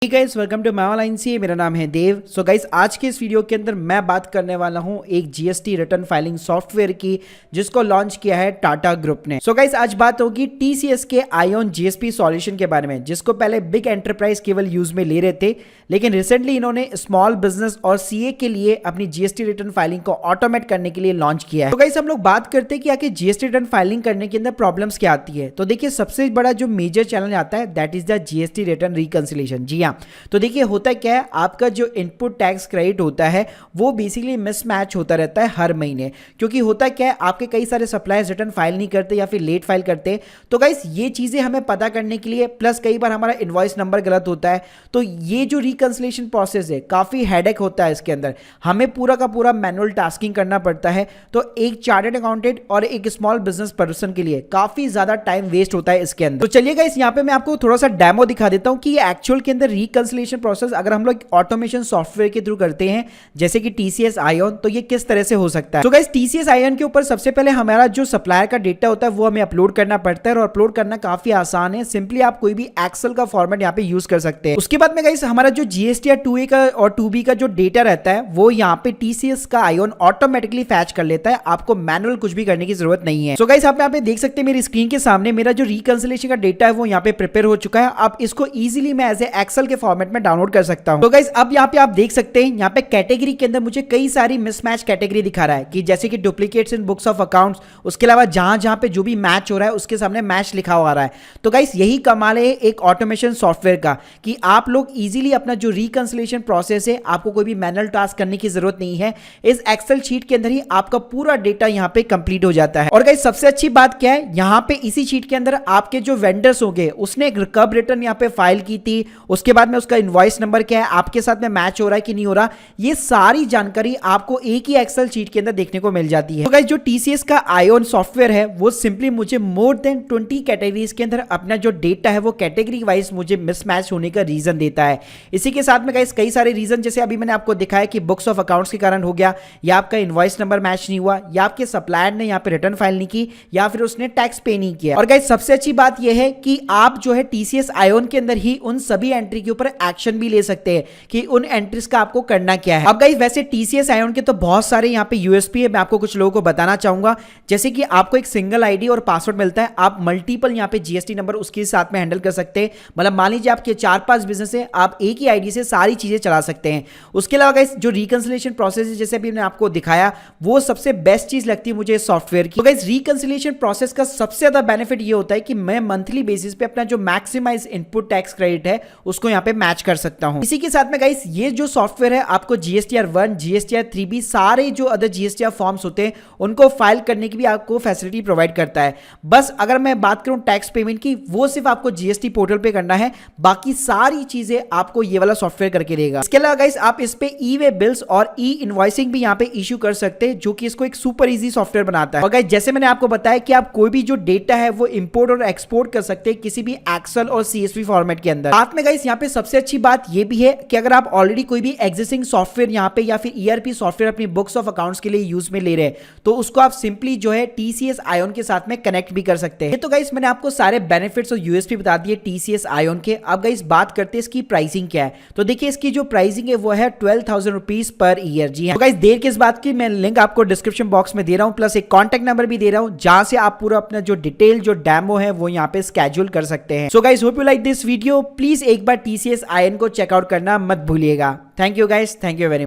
Guys welcome to my online see. मेरा नाम है देव। सो गाइस आज के इस वीडियो के अंदर मैं बात करने वाला हूं एक जीएसटी रिटर्न फाइलिंग सॉफ्टवेयर की जिसको लॉन्च किया है टाटा ग्रुप ने। सो गाइस आज बात होगी टीसीएस के आयोन जीएसपी सॉल्यूशन के बारे में, जिसको पहले बिग एंटरप्राइज केवल यूज में ले रहे थे, लेकिन रिसेंटली इन्होंने स्मॉल बिजनेस और सीए के लिए अपनी जीएसटी रिटर्न फाइलिंग को ऑटोमेट करने के लिए लॉन्च किया है। तो गाइस हम लोग बात करते हैं कि आखिर जीएसटी रिटर्न फाइलिंग करने के अंदर प्रॉब्लम्स क्या आती है। तो देखिए सबसे बड़ा जो मेजर चैलेंज आता है that is the GST return reconciliation. जी हाँ, तो देखिए होता क्या है, आपका जो इनपुट टैक्स क्रेडिट होता है वो बेसिकली मिसमैच होता रहता है हर महीने, क्योंकि होता क्या है आपके कई सारे सप्लायर्स रिटर्न फाइल नहीं करते या फिर लेट फाइल करते। तो गाइस ये चीजें हमें पता करने के लिए, प्लस कई बार हमारा इनवॉइस नंबर गलत होता है, तो ये जो रिकंसिलिएशन प्रोसेस है काफी हेडेक होता है। इसके अंदर हमें पूरा का पूरा मैनुअल टास्किंग करना पड़ता है। तो एक चार्टर्ड अकाउंटेंट और एक स्मॉल बिजनेस पर्सन के लिए काफी ज्यादा टाइम वेस्ट होता है इसके अंदर। तो चलिए गाइस यहाँ पे मैं आपको थोड़ा सा डेमो दिखा देता हूँ कि एक्चुअल के अंदर रिकंसिलिएशन प्रोसेस अगर हम लोग ऑटोमेशन सॉफ्टवेयर के थ्रू करते हैं जैसे कि टीसीएस आयोन, तो ये किस तरह से हो सकता है। तो गाइस टीसीएस आयोन के ऊपर सबसे पहले हमारा जो सप्लायर का डेटा होता है वो हमें अपलोड करना पड़ता है, और अपलोड करना काफी आसान है। सिंपली आप कोई भी एक्सेल का फॉर्मेट यहाँ पे यूज कर सकते हैं। उसके बाद में गाइस हमारा जो जीएसटी या 2A का और 2B का जो डेटा रहता है वो यहाँ पे टीसीएस का आयोन ऑटोमेटिकली फैच कर लेता है, आपको मैनुअल कुछ भी करने की जरूरत नहीं है। सो गाइस आप यहाँ पे देख सकते हैं मेरी स्क्रीन के सामने मेरा जो रिकंसिलिएशन का डेटा है वो यहाँ पे प्रिपेयर हो चुका है। आप इसको इजीली मैं एज ए एक्सेल के फॉर्मेट में डाउनलोड कर सकता हूँ। तो गाइस अब यहाँ पे आप देख सकते हैं यहाँ पे कैटेगरी के अंदर मुझे कई सारी मिसमैच कैटेगरी दिखा रहा है कि जैसे कि duplicates in books of accounts, उसके अलावा जहां पे जो भी मैच हो रहा है उसके सामने मैच लिखा हुआ आ रहा है। तो गाइस यही कमाल है एक ऑटोमेशन सॉफ्टवेयर का कि आप लोग इजीली अपना जो रिकंसिलिएशन प्रोसेस है आपको कोई भी मैनुअल टास्क करने की जरूरत नहीं है। इस एक्सेल शीट के अंदर ही आपका पूरा डेटा यहाँ पे कंप्लीट हो जाता है। और गाइस सबसे अच्छी बात क्या है, यहाँ पे इसी शीट के अंदर आपके जो वेंडर्स होंगे उसने कब रिटर्न यहाँ पे फाइल की थी, उसके बाद में उसका इनवॉइस नंबर क्या है, आपके साथ में मैच हो रहा है कि नहीं हो रहा, ये सारी जानकारी आपको एक ही एक्सेल शीट के अंदर देखने को मिल जाती है। तो गाइस जो टीसीएस का आयोन सॉफ्टवेयर है वो सिंपली मुझे मोर देन 20 कैटेगरीज के अंदर अपना जो डेटा है वो कैटेगरी वाइज मुझे मिसमैच होने का रीजन देता है। इसी के साथ में गाइस कई सारे रीजन, जैसे अभी मैंने आपको दिखाया कि बुक्स ऑफ अकाउंट्स के कारण हो गया, या आपका इनवॉइस नंबर मैच नहीं हुआ, या आपके सप्लायर ने यहाँ पे रिटर्न फाइल नहीं की, या फिर उसने टैक्स पे नहीं किया। और गाइस सबसे अच्छी बात यह है कि आप जो है टीसीएस आयोन के अंदर ही उन सभी एंट्री के ऊपर एक्शन भी ले सकते हैं कि उन एंट्रीज का आपको करना क्या है। अब गाइस वैसे टीसीएस आयोन के तो बहुत सारे यहाँ पे यूएसपी है, मैं आपको कुछ लोगों को बताना चाहूंगा। जैसे कि आपको एक सिंगल आईडी और पासवर्ड मिलता है, आप मल्टीपल यहाँ पे जीएसटी नंबर उसके साथ में हैंडल कर सकते हैं। मतलब मान लीजिए आपके 4-5 बिजनेस है, आप एक ही आईडी से सारी चीजें चला सकते हैं। उसके अलावा गाइस जो रिकंसिलिएशन प्रोसेस है जैसे अभी मैंने आपको दिखाया, वो सबसे बेस्ट चीज लगती है मुझे इस सॉफ्टवेयर की। तो गाइस रिकंसिलिएशन प्रोसेस का सबसे ज्यादा बेनिफिट ये होता है कि मैं मंथली बेसिस पे अपना जो मैक्सिमाइज इनपुट टैक्स क्रेडिट है उसको यहाँ पे मैच कर सकता हूँ। इसी के साथ में गाइस ये जो सॉफ्टवेयर है आपको जीएसटीआर 1, जीएसटीआर 3B सारे जो अदर जीएसटीआर फॉर्म्स होते हैं उनको फाइल करने की भी आपको फैसिलिटी प्रोवाइड करता है। बस अगर मैं बात करूं टैक्स पेमेंट की, वो सिर्फ आपको जीएसटी पोर्टल पे करना है, बाकी सारी चीजें आपको ये वाला सॉफ्टवेयर करके देगा। इसके अलावा गाइस आप इस पे ई वे बिल्स और ई इनवॉइसिंग भी यहाँ पे इश्यू कर सकते हैं, जो कि इसको एक सुपर इजी सॉफ्टवेयर बनाता है। और गाइस जैसे मैंने आपको बताया कि आप कोई भी जो डेटा है वो इंपोर्ट और एक्सपोर्ट कर सकते हैं किसी भी एक्सेल और सीएसवी फॉर्मेट के अंदर। साथ में गाइस यहाँ पे सबसे अच्छी बात ये भी है कि अगर आप ऑलरेडी कोई भी एग्जिस्टिंग सॉफ्टवेयर यहाँ पे या फिर ईआरपी सॉफ्टवेयर अपनी बुक्स ऑफ अकाउंट्स के लिए यूज में ले रहे हैं, तो उसको आप सिंपली जो है टीसीएस आयोन के साथ में कनेक्ट भी कर सकते हैं। तो गाइस मैंने आपको सारे बेनिफिट्स और यूएसपी बता दिए टीसीएस आयोन के। अब गाइस बात करते हैं इसकी प्राइसिंग क्या है। तो देखिए इसकी जो प्राइसिंग है वो है 12,000 रुपीज पर ईयर। जी हाँ, तो गाइस देर किस बात की, मैं लिंक आपको डिस्क्रिप्शन बॉक्स में दे रहा हूँ, प्लस एक कॉन्टैक्ट नंबर भी दे रहा हूँ जहां से आप पूरा अपना जो डिटेल जो डेमो है वो यहाँ पे स्केड्यूल कर सकते हैं। So guys hope you like this video, please एक बार टीसीएस आयोन को चेकआउट करना मत भूलिएगा। Thank you guys, thank you very much.